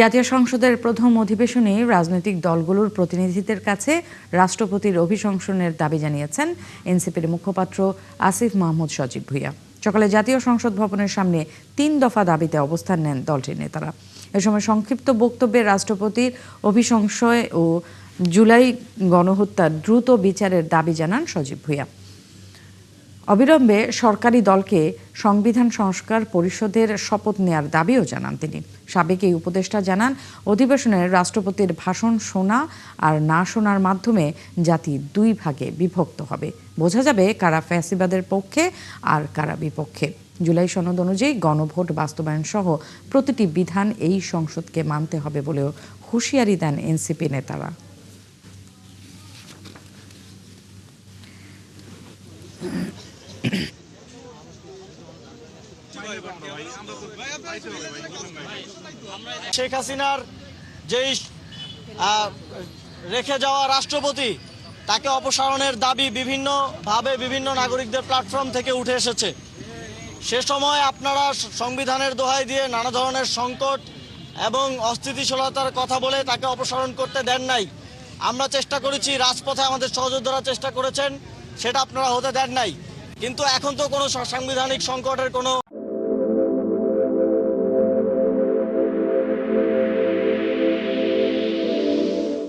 জাতীয় সংসদের প্রথম অধিবেশনে রাজনৈতিক দলগুলোর প্রতিনিধিদের কাছে রাষ্ট্রপতির অভিশংসনের দাবি জানিয়েছেন এনসিপির মুখপাত্র আসিফ মাহমুদ সজীব ভুঁইয়া। সকালে জাতীয় সংসদ ভবনের সামনে ৩ দফা দাবিতে অবস্থান নেন দলটির নেতারা। এ সময় সংক্ষিপ্ত বক্তব্যে রাষ্ট্রপতির অভিশংসন ও জুলাই গণহত্যার দ্রুত বিচারের দাবি জানান সজীব ভুঁইয়া। অবিলম্বে সরকারি দলকে সংবিধান সংস্কার পরিষদের শপথ নেয়ার দাবিও জানান তিনি। সাবেক এই উপদেষ্টা জানান, অধিবেশনের রাষ্ট্রপতির ভাষণ শোনা আর না শোনার মাধ্যমে জাতি দুই ভাগে বিভক্ত হবে। বোঝা যাবে কারা ফ্যাসিবাদের পক্ষে আর কারা বিপক্ষে। জুলাই সনদ অনুযায়ী গণভোট বাস্তবায়ন সহ প্রতিটি বিধান এই সংসদকে মানতে হবে বলেও হুঁশিয়ারি দেন এনসিপি নেতারা। শেখ হাসিনার যেই রেখে যাওয়া রাষ্ট্রপতি, তাকে অপসারণের দাবি বিভিন্নভাবে বিভিন্ন নাগরিকদের প্ল্যাটফর্ম থেকে উঠে এসেছে। সে সময় আপনারা সংবিধানের দোহাই দিয়ে নানা ধরনের সংকট এবং অস্থিতিশীলতার কথা বলে তাকে অপসারণ করতে দেন নাই। আমরা চেষ্টা করেছি, রাজপথে আমাদের সহযোদ্ধারা চেষ্টা করেছেন, সেটা আপনারা হতে দেন নাই। কিন্তু এখন তো কোনো সাংবিধানিক সংকটের কোনো